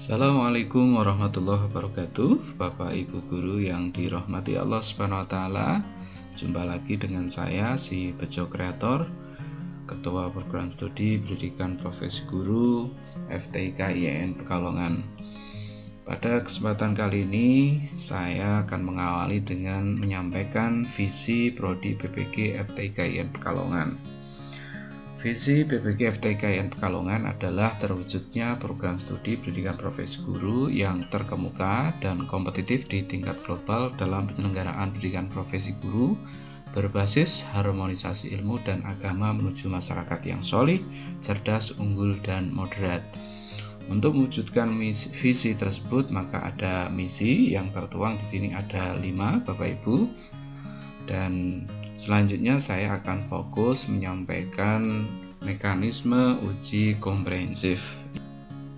Assalamualaikum warahmatullahi wabarakatuh. Bapak Ibu guru yang dirahmati Allah Subhanahu wa taala. Jumpa lagi dengan saya si Bejo Kreator, Ketua Program Studi Pendidikan Profesi Guru FTIK IAIN Pekalongan. Pada kesempatan kali ini saya akan mengawali dengan menyampaikan visi prodi PPG FTIK IAIN Pekalongan. Visi PPG FTIK IAIN Pekalongan adalah terwujudnya program studi pendidikan profesi guru yang terkemuka dan kompetitif di tingkat global dalam penyelenggaraan pendidikan profesi guru berbasis harmonisasi ilmu dan agama menuju masyarakat yang solih, cerdas, unggul, dan moderat. Untuk mewujudkan visi tersebut, maka ada misi yang tertuang di sini ada 5, Bapak Ibu. Dan selanjutnya saya akan fokus menyampaikan mekanisme uji komprehensif.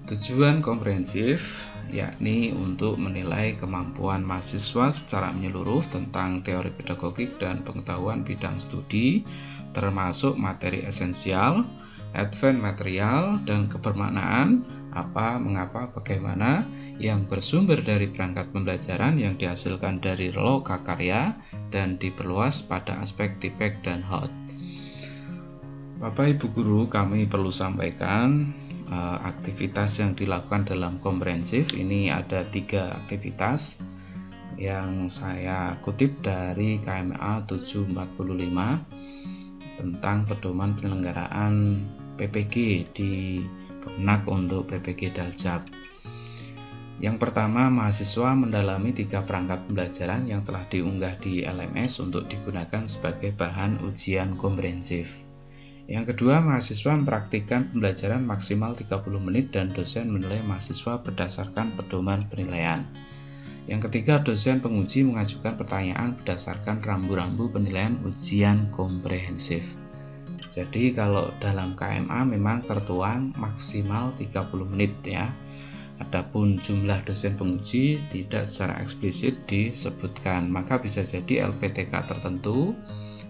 Tujuan komprehensif yakni untuk menilai kemampuan mahasiswa secara menyeluruh tentang teori pedagogik dan pengetahuan bidang studi, termasuk materi esensial, advance material, dan kebermaknaan, apa, mengapa, bagaimana, yang bersumber dari perangkat pembelajaran yang dihasilkan dari loka karya dan diperluas pada aspek tipek dan hot. Bapak Ibu guru, kami perlu sampaikan aktivitas yang dilakukan dalam komprehensif. Ini ada 3 aktivitas yang saya kutip dari KMA 745 tentang pedoman penyelenggaraan PPG di Kemenak untuk PPG Daljak. Yang pertama, mahasiswa mendalami 3 perangkat pembelajaran yang telah diunggah di LMS untuk digunakan sebagai bahan ujian komprehensif. Yang kedua, mahasiswa mempraktikkan pembelajaran maksimal 30 menit dan dosen menilai mahasiswa berdasarkan pedoman penilaian. Yang ketiga, dosen penguji mengajukan pertanyaan berdasarkan rambu-rambu penilaian ujian komprehensif. Jadi kalau dalam KMA memang tertuang maksimal 30 menit ya. Adapun jumlah dosen penguji tidak secara eksplisit disebutkan, maka bisa jadi LPTK tertentu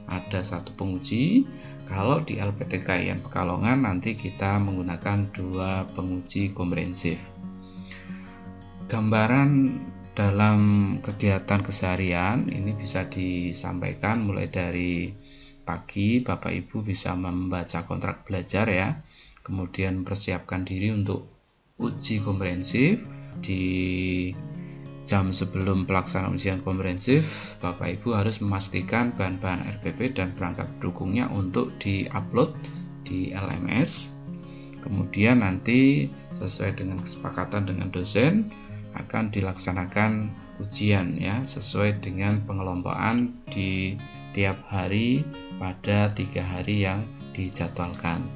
ada 1 penguji. Kalau di LPTK IAIN Pekalongan nanti kita menggunakan 2 penguji komprehensif. Gambaran dalam kegiatan keseharian ini bisa disampaikan mulai dari pagi Bapak Ibu bisa membaca kontrak belajar ya, kemudian persiapkan diri untuk uji komprehensif. Di jam sebelum pelaksanaan ujian komprehensif, Bapak Ibu harus memastikan bahan-bahan RPP dan perangkat pendukungnya untuk di-upload di LMS. Kemudian nanti sesuai dengan kesepakatan dengan dosen akan dilaksanakan ujian ya, sesuai dengan pengelompokan di tiap hari pada 3 hari yang dijadwalkan.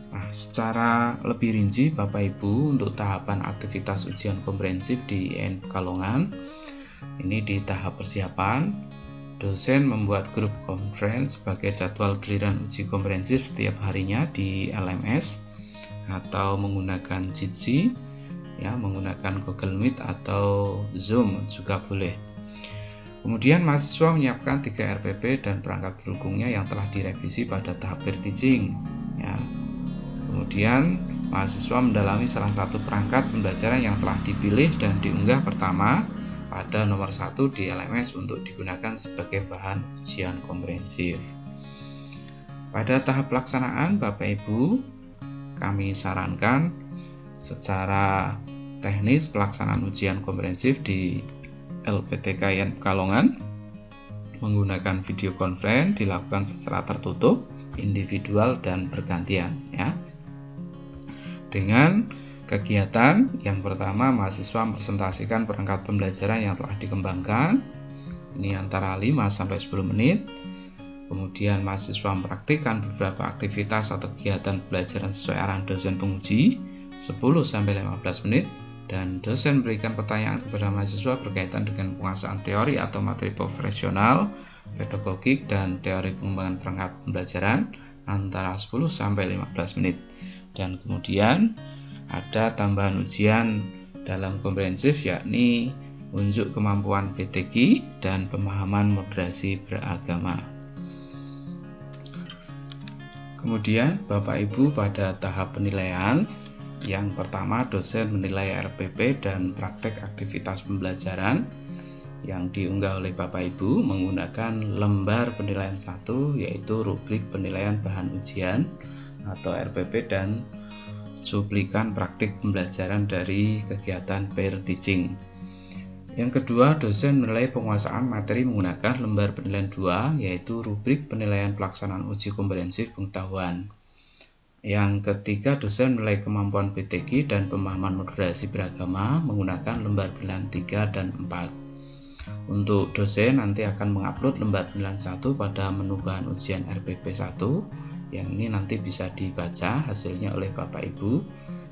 Nah, secara lebih rinci Bapak Ibu untuk tahapan aktivitas ujian komprehensif di IAIN Pekalongan, ini di tahap persiapan, dosen membuat grup conference sebagai jadwal giliran uji komprehensif setiap harinya di LMS atau menggunakan Jitsi ya, menggunakan Google Meet atau Zoom juga boleh. Kemudian mahasiswa menyiapkan 3 RPP dan perangkat pendukungnya yang telah direvisi pada tahap pre-teaching ya. Kemudian mahasiswa mendalami salah satu perangkat pembelajaran yang telah dipilih dan diunggah pertama pada nomor 1 di LMS untuk digunakan sebagai bahan ujian komprehensif. Pada tahap pelaksanaan Bapak Ibu, kami sarankan secara teknis pelaksanaan ujian komprehensif di LPTK IAIN Pekalongan menggunakan video conference dilakukan secara tertutup, individual, dan bergantian ya. Dengan kegiatan yang pertama, mahasiswa mempresentasikan perangkat pembelajaran yang telah dikembangkan. Ini antara 5-10 menit. Kemudian mahasiswa mempraktikkan beberapa aktivitas atau kegiatan pembelajaran sesuai arahan dosen penguji 10-15 menit. Dan dosen memberikan pertanyaan kepada mahasiswa berkaitan dengan penguasaan teori atau materi profesional, pedagogik, dan teori pengembangan perangkat pembelajaran antara 10-15 menit. Dan kemudian ada tambahan ujian dalam komprehensif yakni unjuk kemampuan PTQ dan pemahaman moderasi beragama. Kemudian Bapak Ibu pada tahap penilaian Yang pertama, dosen menilai RPP dan praktek aktivitas pembelajaran yang diunggah oleh Bapak Ibu menggunakan lembar penilaian 1, yaitu rubrik penilaian bahan ujian atau RPP dan cuplikan praktik pembelajaran dari kegiatan peer teaching. Yang kedua, dosen menilai penguasaan materi menggunakan lembar penilaian 2, yaitu rubrik penilaian pelaksanaan uji komprehensif pengetahuan. Yang ketiga, dosen menilai kemampuan PTQ dan pemahaman moderasi beragama menggunakan lembar penilaian 3 dan 4. Untuk dosen nanti akan mengupload lembar penilaian 1 pada menu bahan ujian RPP 1, yang ini nanti bisa dibaca hasilnya oleh Bapak Ibu.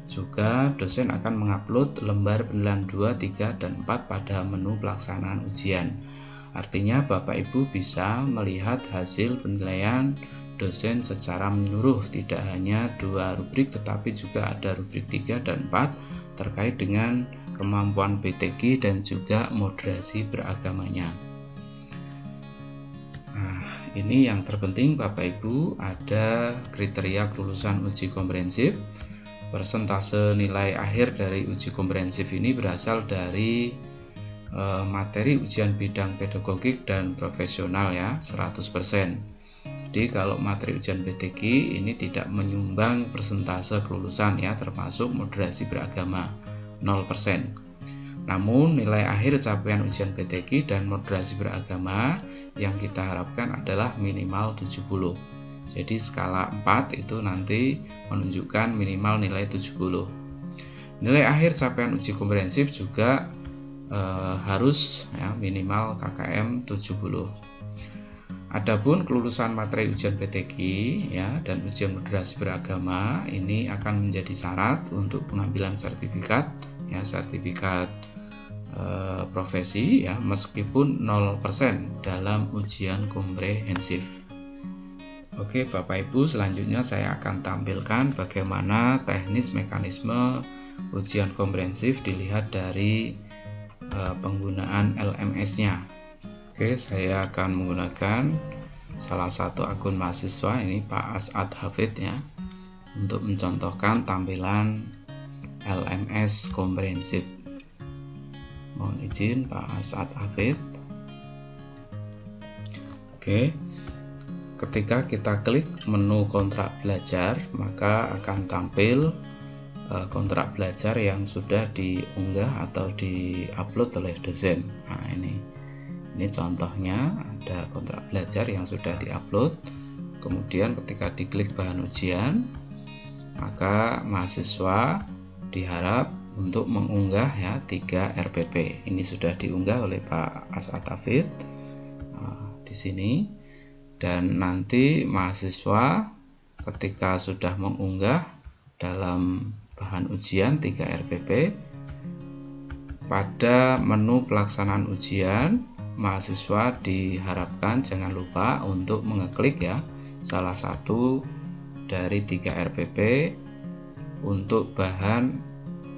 Juga dosen akan mengupload lembar penilaian 2, 3, dan 4 pada menu pelaksanaan ujian. Artinya Bapak Ibu bisa melihat hasil penilaian dosen secara menyeluruh, tidak hanya 2 rubrik tetapi juga ada rubrik 3 dan 4 terkait dengan kemampuan PTQ dan juga moderasi beragamanya. Nah, ini yang terpenting Bapak Ibu, ada kriteria kelulusan uji komprehensif. Persentase nilai akhir dari uji komprehensif ini berasal dari materi ujian bidang pedagogik dan profesional ya, 100%. Jadi kalau materi ujian PTQ ini tidak menyumbang persentase kelulusan ya, termasuk moderasi beragama 0%. Namun nilai akhir capaian ujian PTQ dan moderasi beragama yang kita harapkan adalah minimal 70. Jadi skala 4 itu nanti menunjukkan minimal nilai 70. Nilai akhir capaian uji komprehensif juga harus ya, minimal KKM 70. Adapun kelulusan materi ujian PTQ ya dan ujian moderasi beragama ini akan menjadi syarat untuk pengambilan sertifikat ya, sertifikat profesi ya, meskipun 0% dalam ujian komprehensif. Oke Bapak Ibu, selanjutnya saya akan tampilkan bagaimana teknis mekanisme ujian komprehensif dilihat dari penggunaan LMS-nya. Oke, saya akan menggunakan salah satu akun mahasiswa, ini Pak As'ad Hafid ya, untuk mencontohkan tampilan LMS komprehensif. Mohon izin Pak As'ad Hafid. Oke, ketika kita klik menu kontrak belajar, maka akan tampil kontrak belajar yang sudah diunggah atau diupload oleh dosen. Nah, ini contohnya, ada kontrak belajar yang sudah diupload. Kemudian ketika diklik bahan ujian, maka mahasiswa diharap untuk mengunggah ya 3 RPP. Ini sudah diunggah oleh Pak As'ad Hafid di sini. Dan nanti mahasiswa ketika sudah mengunggah dalam bahan ujian 3 RPP, pada menu pelaksanaan ujian mahasiswa diharapkan jangan lupa untuk mengeklik ya salah satu dari 3 RPP untuk bahan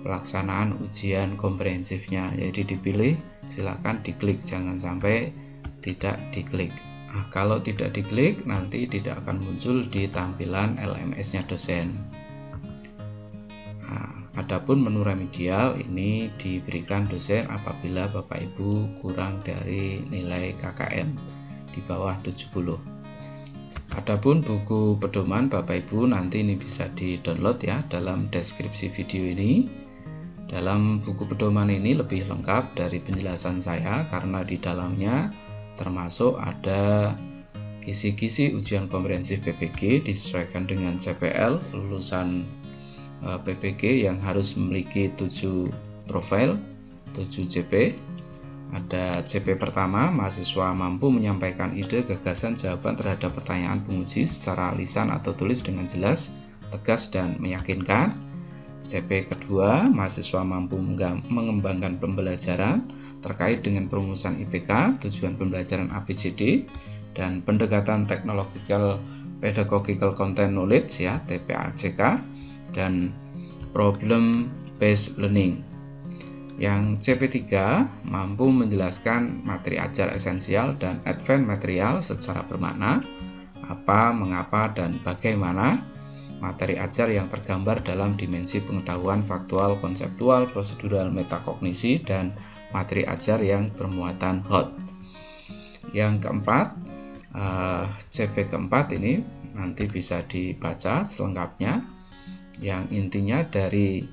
pelaksanaan ujian komprehensifnya. Jadi dipilih, silakan diklik, jangan sampai tidak diklik. Nah, kalau tidak diklik nanti tidak akan muncul di tampilan LMS-nya dosen. Adapun menu remedial ini diberikan dosen apabila Bapak Ibu kurang dari nilai KKM di bawah 70. Adapun buku pedoman Bapak Ibu nanti ini bisa di-download ya dalam deskripsi video ini. Dalam buku pedoman ini lebih lengkap dari penjelasan saya karena di dalamnya termasuk ada kisi-kisi ujian komprehensif PPG disesuaikan dengan CPL lulusan PPG yang harus memiliki 7 profil, 7 CP. Ada CP pertama, mahasiswa mampu menyampaikan ide, gagasan, jawaban terhadap pertanyaan penguji secara lisan atau tulis dengan jelas, tegas, dan meyakinkan. CP kedua, mahasiswa mampu mengembangkan pembelajaran terkait dengan perumusan IPK, tujuan pembelajaran ABCD, dan pendekatan teknological pedagogical content knowledge ya, TPACK, dan problem based learning. Yang CP3 mampu menjelaskan materi ajar esensial dan advance material secara bermakna, apa, mengapa, dan bagaimana. materi ajar yang tergambar dalam dimensi pengetahuan faktual, konseptual, prosedural, metakognisi, dan materi ajar yang bermuatan hot. Yang keempat, CP keempat ini nanti bisa dibaca selengkapnya, yang intinya dari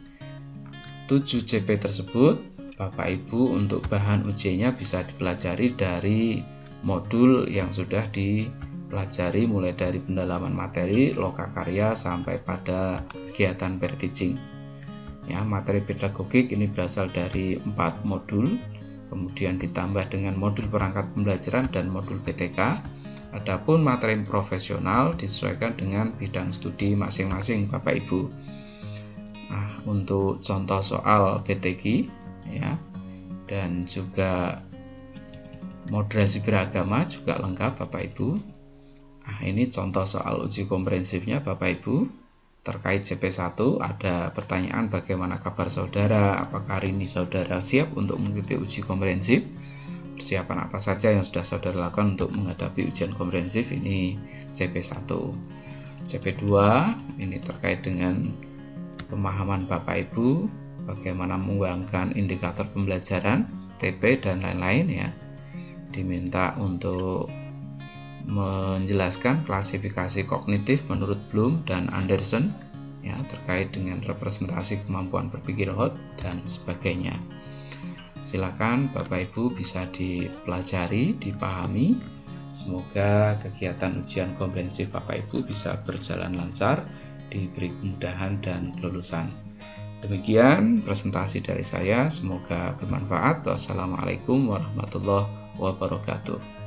7 CP tersebut Bapak Ibu untuk bahan ujiannya bisa dipelajari dari modul yang sudah dipelajari, mulai dari pendalaman materi, lokakarya, sampai pada kegiatan pair teaching. Ya, materi pedagogik ini berasal dari 4 modul, kemudian ditambah dengan modul perangkat pembelajaran dan modul PTK. Adapun materi profesional disesuaikan dengan bidang studi masing-masing Bapak Ibu. Nah, untuk contoh soal PTG ya, dan juga moderasi beragama juga lengkap Bapak Ibu. Nah, ini contoh soal uji komprehensifnya Bapak Ibu. Terkait CP1 ada pertanyaan, bagaimana kabar saudara, apakah hari ini saudara siap untuk mengikuti uji komprehensif, persiapan apa saja yang sudah saudara lakukan untuk menghadapi ujian komprehensif, ini CP1. CP2 ini terkait dengan pemahaman Bapak Ibu, bagaimana mengembangkan indikator pembelajaran, TP, dan lain-lain ya. Diminta untuk menjelaskan klasifikasi kognitif menurut Bloom dan Anderson ya, terkait dengan representasi kemampuan berpikir hot dan sebagainya. Silakan Bapak Ibu bisa dipelajari, dipahami. Semoga kegiatan ujian komprehensif Bapak Ibu bisa berjalan lancar, diberi kemudahan dan kelulusan. Demikian presentasi dari saya, semoga bermanfaat. Wassalamualaikum warahmatullahi wabarakatuh.